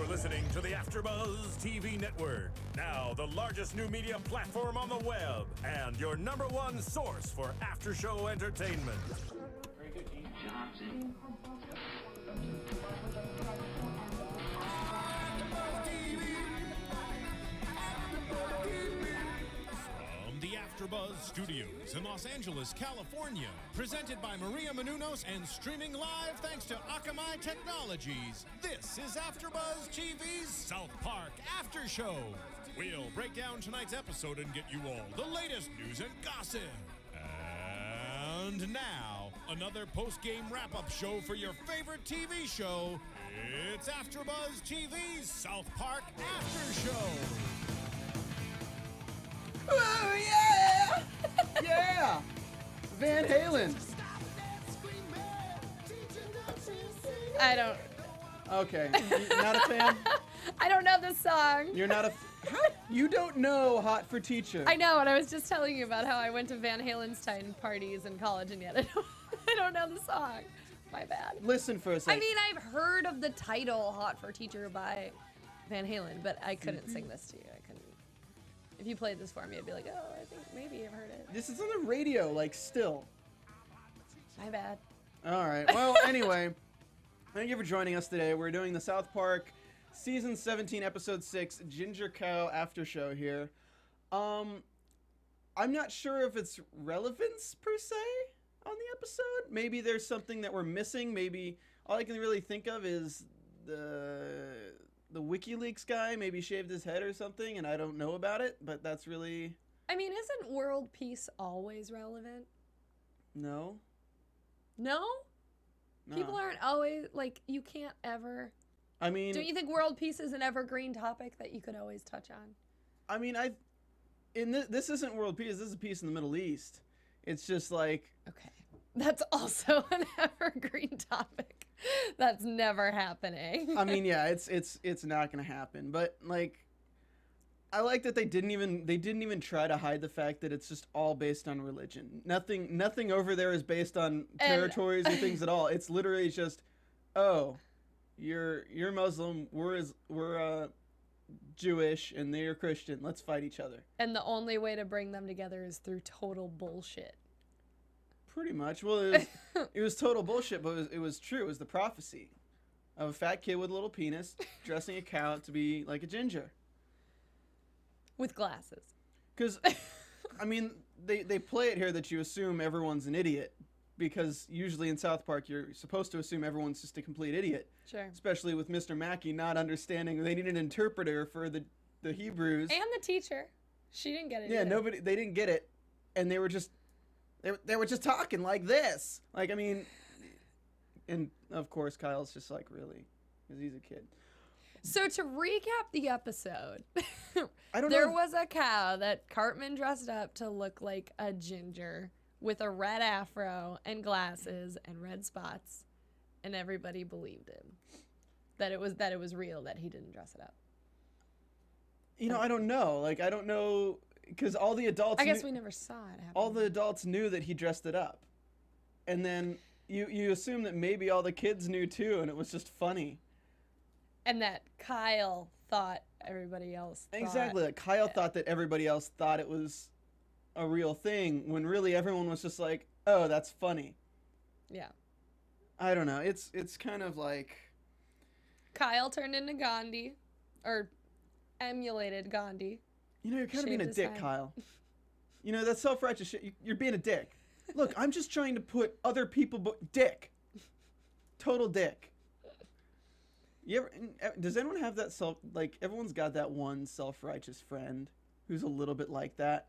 You're listening to the AFTERBUZZ TV network. Now the largest new media platform on the web and your #1 source for after-show entertainment. Very good, Dean Johnson. From the AFTERBUZZ Studios in Los Angeles, California, presented by Maria Menounos and streaming live thanks to Akamai Technologies, this is AFTERBUZZ TV's South Park After Show. We'll break down tonight's episode and get you all the latest news and gossip. And now, another post-game wrap-up show for your favorite TV show. It's AFTERBUZZ TV's South Park After Show. Oh, yeah! Yeah! Van Halen. I don't. Okay, you're not a fan? I don't know this song. You're not a... How? You don't know Hot for Teacher. I know, and I was just telling you about how I went to Van Halen's parties in college, and yet I don't know the song. My bad. Listen for a second. I mean, I've heard of the title Hot for Teacher by Van Halen, but I couldn't sing this to you. I couldn't. If you played this for me, I'd be like, oh, I think maybe I've heard it. This is on the radio, like, still. My bad. All right. Well, anyway, thank you for joining us today. We're doing the South Park Season 17, Episode 6, Ginger Cow After Show here. I'm not sure if it's relevance, per se, on the episode. Maybe there's something that we're missing. Maybe all I can really think of is the WikiLeaks guy maybe shaved his head or something, and I don't know about it, but that's really... I mean, isn't world peace always relevant? No. No? No. People aren't always, like, you can't ever... I mean... Don't you think world peace is an evergreen topic that you could always touch on? I mean, this isn't world peace, this is peace in the Middle East. It's just like... Okay. That's also an evergreen topic. That's never happening. I mean, yeah, it's not gonna happen. But like, I like that they didn't even try to hide the fact that it's just all based on religion. Nothing over there is based on territories or things at all. It's literally just, oh, you're Muslim, we're Jewish, and they're Christian. Let's fight each other. And the only way to bring them together is through total bullshit. Pretty much. Well, it was total bullshit, but it was true. It was the prophecy of a fat kid with a little penis dressing a cow to be like a ginger. With glasses. Because, I mean, they play it here that you assume everyone's an idiot. Because usually in South Park, you're supposed to assume everyone's just a complete idiot. Sure. Especially with Mr. Mackey not understanding. They need an interpreter for the Hebrews. And the teacher. She didn't get it Yeah, either. they didn't get it. And they were just... They were just talking like this. Like, I mean, and of course, Kyle's just like, really? Because he's a kid. So to recap the episode, There was a cow that Cartman dressed up to look like a ginger with a red afro and glasses and red spots, and everybody believed him that it was real, that he didn't dress it up. You know, I don't know. Like, I don't know... Because all the adults... I guess we never saw it happen. All the adults knew that he dressed it up. And then you assume that maybe all the kids knew too, and it was just funny. And that Kyle thought everybody else thought. Exactly. Like Kyle thought that everybody else thought it was a real thing, when really everyone was just like, oh, that's funny. Yeah. I don't know. It's kind of like... Kyle turned into Gandhi. Or emulated Gandhi. You know, you're kind of being a his dick, head. Kyle. You know, that self-righteous shit, you're being a dick. Look, I'm just trying to put other people... Dick. Total dick. Does anyone have that like, everyone's got that one self-righteous friend who's a little bit like that,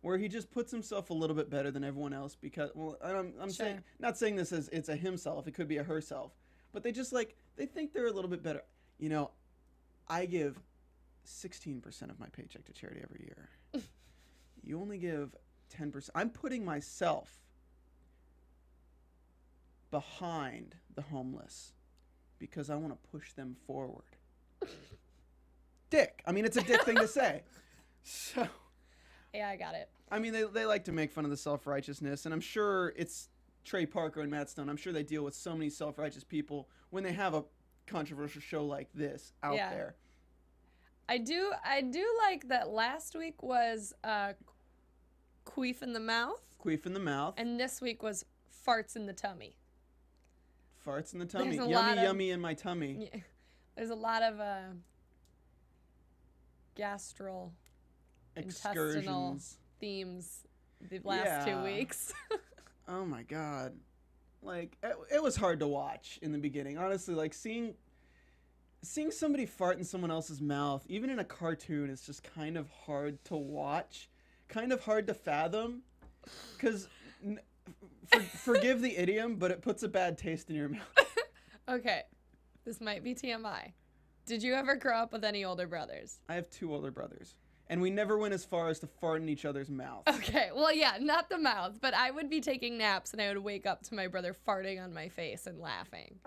where he just puts himself a little bit better than everyone else because, well, I'm Sure. saying, not saying this as it's a himself, it could be a herself, but they just, like, they think they're a little bit better. You know, I give 16% of my paycheck to charity every year. You only give 10%. I'm putting myself behind the homeless because I want to push them forward. Dick. I mean, it's a dick thing to say. So, Yeah, I got it. I mean, they like to make fun of the self-righteousness, and I'm sure it's Trey Parker and Matt Stone. I'm sure they deal with so many self-righteous people when they have a controversial show like this out Yeah. there. I do like that last week was queef in the mouth, Queef in the mouth, and this week was farts in the tummy. farts in the tummy. There's a Yummy, lot of- yummy in my tummy. Yeah. There's a lot of gastral intestinal Excursions. themes the last 2 Yeah. weeks. Oh my god. Like, it was hard to watch in the beginning. Honestly, like, seeing somebody fart in someone else's mouth, even in a cartoon, is just kind of hard to watch. Kind of hard to fathom. Because, forgive the idiom, but it puts a bad taste in your mouth. Okay, this might be TMI. Did you ever grow up with any older brothers? I have 2 older brothers. And we never went as far as to fart in each other's mouth. Okay, well, yeah, not the mouth, but I would be taking naps and I would wake up to my brother farting on my face and laughing.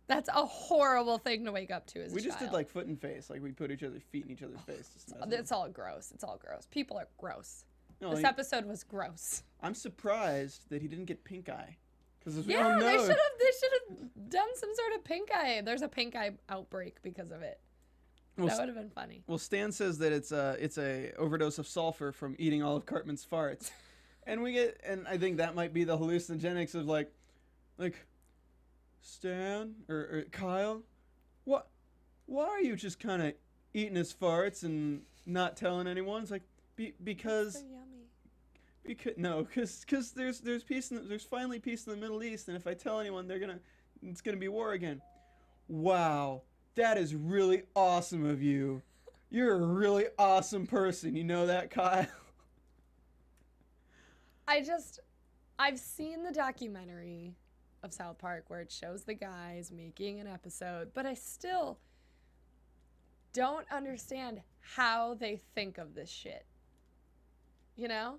That's a horrible thing to wake up to as a We just child. did like foot and face. Like, we put each other's feet in each other's face. Just to mess with It's all gross. It's all gross. People are gross. them. No, This like, episode was gross. I'm surprised that he didn't get pink eye. Because as we Yeah, all know, they should have done some sort of pink eye. There's a pink eye outbreak because of it. Well, That would have been funny. Well, Stan says that it's a overdose of sulfur from eating all of Cartman's farts, and I think that might be the hallucinogenics of like Stan or Kyle, why are you just kind of eating his farts and not telling anyone? It's like because So yummy. because there's peace there's finally peace in the Middle East, and if I tell anyone, it's gonna be war again. Wow. That is really awesome of you. You're a really awesome person. You know that, Kyle? I've seen the documentary of South Park where it shows the guys making an episode, but I still don't understand how they think of this shit. You know?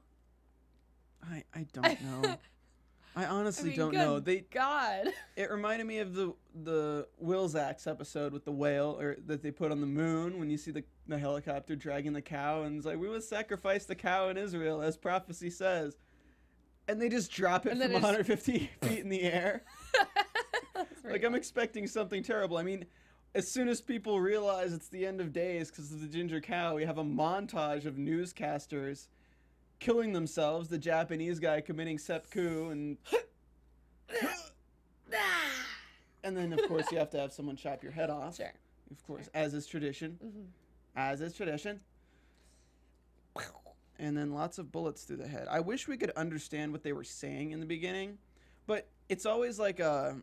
I don't know. I honestly don't good know. God. It reminded me of the Wilsax episode with the whale, or that they put on the moon when you see the helicopter dragging the cow, and it's like, we must sacrifice the cow in Israel, as prophecy says. And they just drop it And from then 150 feet in the air. That's Like, I'm expecting something terrible. I mean, as soon as people realize it's the end of days because of the ginger cow, we have a montage of newscasters killing themselves, the Japanese guy committing seppuku, and then, of course, you have to have someone chop your head off. Sure. Of course, as is tradition. Mhm. As is tradition. And then lots of bullets through the head. I wish we could understand what they were saying in the beginning, but it's always like a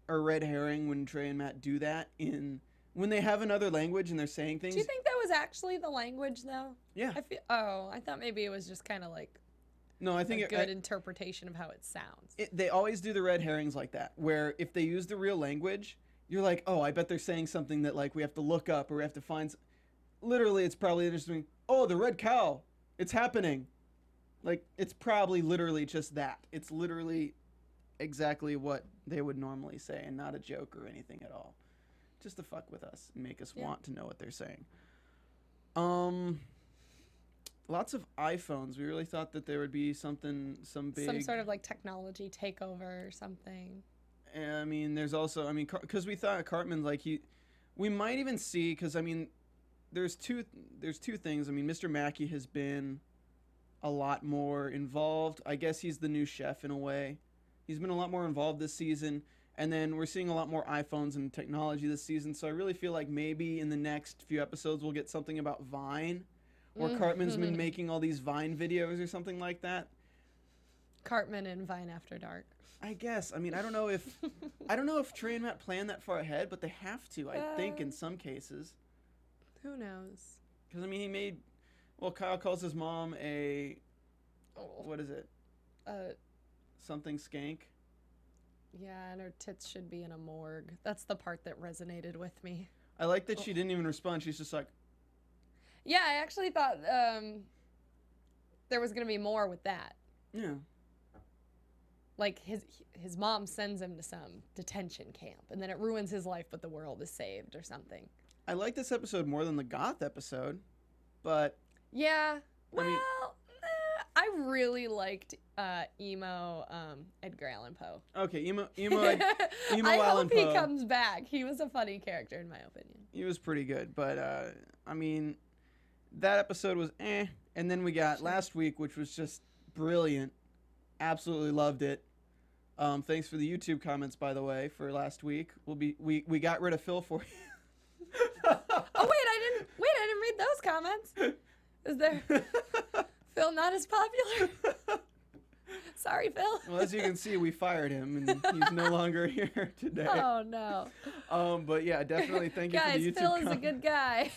red herring when Trey and Matt do that when they have another language and they're saying things. Do you think that was actually the language, though? Yeah. I thought maybe it was just kind of like No, I think a good interpretation of how it sounds. they always do the red herrings like that, where if they use the real language, you're like, oh, I bet they're saying something that like we have to look up or we have to find. Literally, it's probably interesting. Oh, the red cow, it's happening. Like, it's probably literally just that. It's literally exactly what they would normally say, and not a joke or anything at all. Just to fuck with us and make us want to know what they're saying. Lots of iPhones. We really thought that there would be some big... Some sort of like technology takeover or something. I mean, there's also, because we thought Cartman, like, we might even see, because, I mean, there's two things. I mean, Mr. Mackey has been a lot more involved. I guess he's the new chef in a way. He's been a lot more involved this season. And then we're seeing a lot more iPhones and technology this season. So I really feel like maybe in the next few episodes we'll get something about Vine. Or Cartman's been making all these Vine videos or something like that. Cartman and Vine After Dark. I guess. I mean, I don't know if Trey and Matt plan that far ahead, but they have to, I think, in some cases. Who knows? Because, I mean, Kyle calls his mom what is it? Something skank. Yeah, and her tits should be in a morgue. That's the part that resonated with me. I like that she didn't even respond. She's just like... Yeah, I actually thought there was going to be more with that. Yeah. Like, his mom sends him to some detention camp, and then it ruins his life, but the world is saved or something. I like this episode more than the goth episode, but... Yeah. Well, I really liked emo Edgar Allan Poe. Okay, emo I Allan hope he Poe. comes back. He was a funny character in my opinion. He was pretty good, but I mean, that episode was eh. And then we got last week, which was just brilliant. Absolutely loved it. Thanks for the YouTube comments, by the way, for last week. We got rid of Phil for you. Oh I didn't read those comments. Is there Phil not as popular? Sorry, Phil. Well, as you can see, we fired him, and he's no longer here today. Oh no. But yeah, definitely thank you Guys, for the YouTube Phil is a comments. good guy.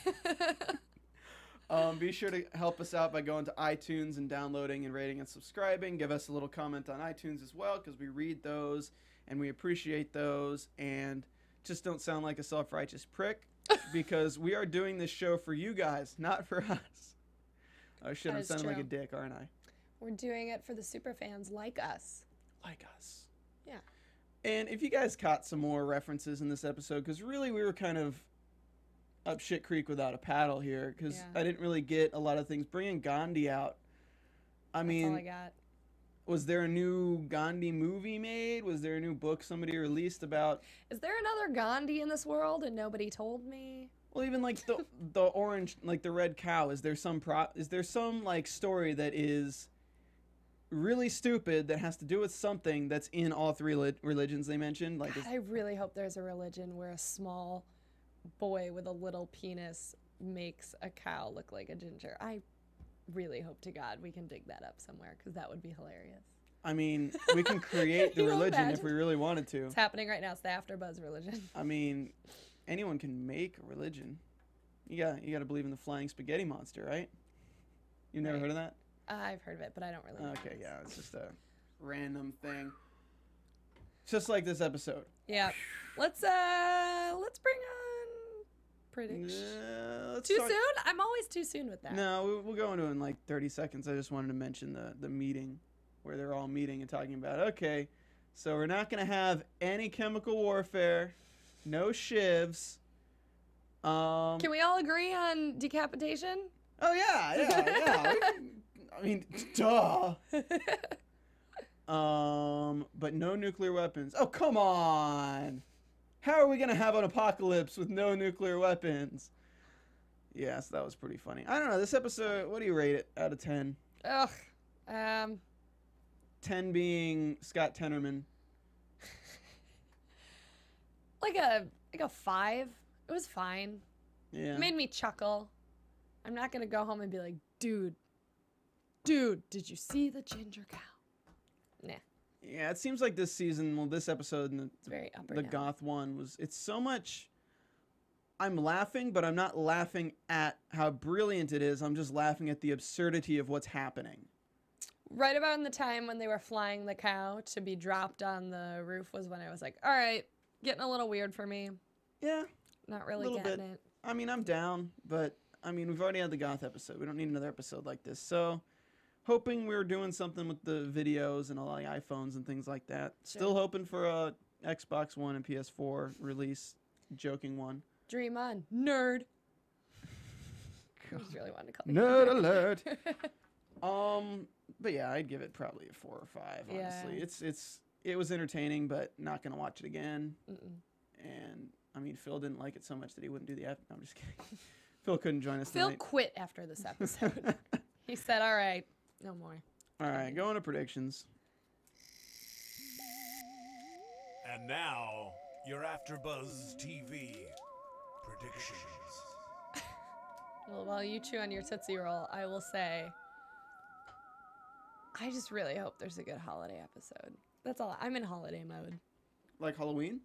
Be sure to help us out by going to iTunes and downloading and rating and subscribing. Give us a little comment on iTunes as well, because we read those and we appreciate those. And just don't sound like a self-righteous prick, because we are doing this show for you guys, not for us. Oh shit, That I'm is sounding like a true. dick, aren't I? We're doing it for the super fans like us. Like us. Yeah. And if you guys caught some more references in this episode, because really we were kind of up shit creek without a paddle here, because Yeah. I didn't really get a lot of things. Bringing Gandhi out, I That's all I mean, got. was there a new Gandhi movie made? Was there a new book somebody released about? Is there another Gandhi in this world and nobody told me? Well, even like the orange, like the red cow. Is there some like story that is really stupid that has to do with something that's in all three religions they mentioned? Like, God, I really hope there's a religion where a small boy with a little penis makes a cow look like a ginger. I really hope to God we can dig that up somewhere, because that would be hilarious. I mean, we can create the Can you religion if imagine? we really wanted to. It's happening right now. It's the AfterBuzz religion. I mean, anyone can make a religion. You got to believe in the flying spaghetti monster, right? You've never Right. heard of that? I've heard of it, but I don't really know. Okay, yeah, it's just a random thing. Just like this episode. Yeah. Let's bring on predictions. Let's Too talk- soon? I'm always too soon with that. No, we'll go into it in like 30 seconds. I just wanted to mention the meeting where they're all meeting and talking about, okay, so we're not going to have any chemical warfare, no shivs. Can we all agree on decapitation? Oh, yeah. I mean, duh. But no nuclear weapons. Oh, come on. How are we going to have an apocalypse with no nuclear weapons? Yes, that was pretty funny. I don't know. This episode, what do you rate it out of 10? Ugh. 10 being Scott Tenorman. Like a 5. It was fine. Yeah. It made me chuckle. I'm not gonna go home and be like, dude, did you see the ginger cow? Nah. Yeah, it seems like this season, well, this episode and It's very up or the down. goth one it's so much. I'm laughing, but I'm not laughing at how brilliant it is. I'm just laughing at the absurdity of what's happening. Right about in the time when they were flying the cow to be dropped on the roof was when I was like, all right, getting a little weird for me. Yeah, Not really Little getting bit. it. I mean, I'm down, but I mean, we've already had the goth episode. We don't need another episode like this. So, hoping we're doing something with the videos and all the iPhones and things like that. Still hoping for a Xbox One and PS4 release. Joking one. Dream on, nerd. I just really wanted to call you Nerd alert. But yeah, I'd give it probably a 4 or 5. Honestly, Yeah. it was entertaining, but not gonna watch it again. Mm-mm. And I mean, Phil didn't like it so much that he wouldn't do the. No, I'm just kidding. Phil couldn't join us Phil tonight. quit after this episode. He said, all right, no more. All right, going to predictions. And now, your AfterBuzz TV predictions. Well, while you chew on your Tootsie Roll, I will say, I just really hope there's a good holiday episode. That's all. I'm in holiday mode. Like Halloween,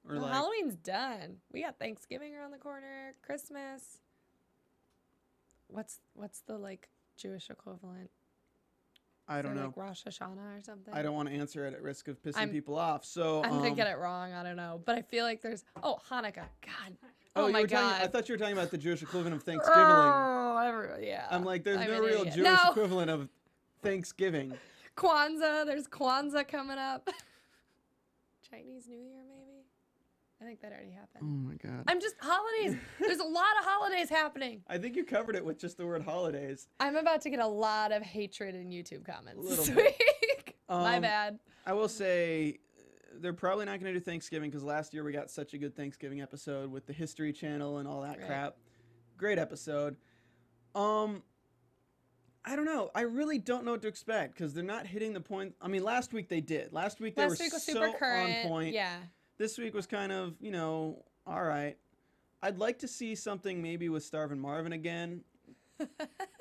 or Well, like Halloween's done. We got Thanksgiving around the corner, Christmas. What's the like Jewish equivalent? I Is don't there, know. like Rosh Hashanah or something? I don't want to answer it at risk of pissing I'm- people off. So I'm gonna get it wrong. I don't know, but I feel like there's Hanukkah. God. Oh you my were talking- God. I thought you were talking about the Jewish equivalent of Thanksgiving. Yeah. I'm like, there's I'm no an real idiot. Jewish No. equivalent of Thanksgiving. Kwanzaa. There's Kwanzaa coming up. Chinese New Year, maybe. I think that already Oh happened. my god. I'm just holidays. There's a lot of holidays happening. I think you covered it with just the word holidays. I'm about to get a lot of hatred in YouTube comments Little this bit. week. My Um, bad. I will say they're probably not going to do Thanksgiving because last year we got such a good Thanksgiving episode with the History Channel and all that Right. crap. Great episode. I don't know. I really don't know what to expect because they're not hitting the point. I mean, last week they did. Last week they were Last week was so super current. on point. Yeah. This week was kind of, all right. I'd like to see something maybe with Starvin' Marvin again.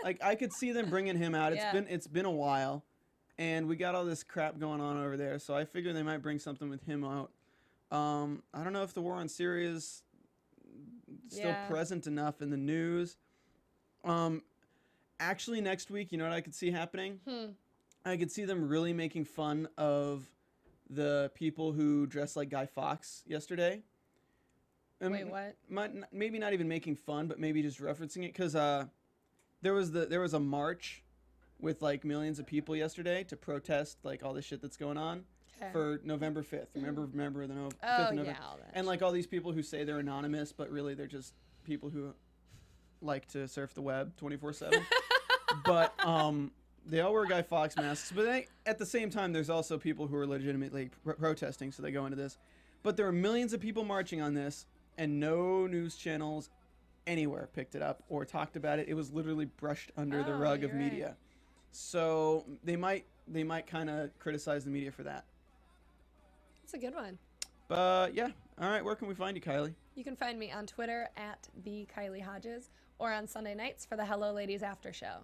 Like I could see them bringing him out. Yeah. It's been a while, and we got all this crap going on over there. So I figure they might bring something with him out. I don't know if the war on Syria is still Yeah. present enough in the news. Actually, next week, you know what I could see happening? I could see them really making fun of the people who dressed like Guy Fawkes yesterday. Wait, what? Maybe not even making fun, but maybe just referencing it because there was a march with like millions of people yesterday to protest like all the shit that's going on Okay. for November 5th. Remember the 5th Oh, of November. yeah, all that And like all these people who say they're anonymous, but really they're just people who like to surf the web 24/7. But they all wear Guy Fawkes masks. But at the same time, there's also people who are legitimately protesting, so they go into this. But there are millions of people marching on this, and no news channels anywhere picked it up or talked about it. It was literally brushed under the Oh, rug of you're right. media. So they might kind of criticize the media for that. It's a good one. But yeah, all right. Where can we find you, Kylie? You can find me on Twitter at the Kylie Hodges or on Sunday nights for the Hello Ladies After Show.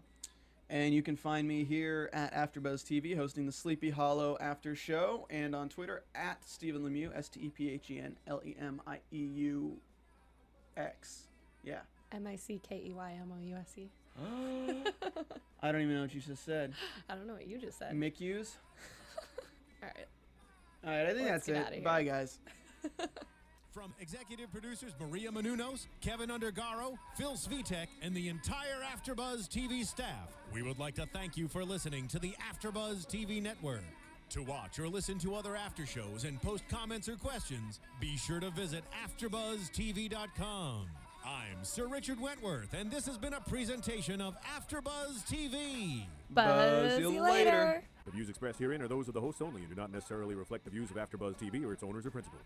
And you can find me here at AfterBuzz TV, hosting the Sleepy Hollow After Show, and on Twitter at Stephen Lemieux, StephenLemieux. Yeah. MICKEYMOUSE. I don't even know what you just said. I don't know what you just said. Mick Hughes? All right. All right, I think Let's get that's outta it. here. Bye, guys. From executive producers Maria Menounos, Kevin Undergaro, Phil Svitek, and the entire AfterBuzz TV staff, we would like to thank you for listening to the AfterBuzz TV network. To watch or listen to other after shows and post comments or questions, be sure to visit AfterBuzzTV.com. I'm Sir Richard Wentworth, and this has been a presentation of AfterBuzz TV. Buzz you later. The views expressed herein are those of the hosts only and do not necessarily reflect the views of AfterBuzz TV or its owners or principals.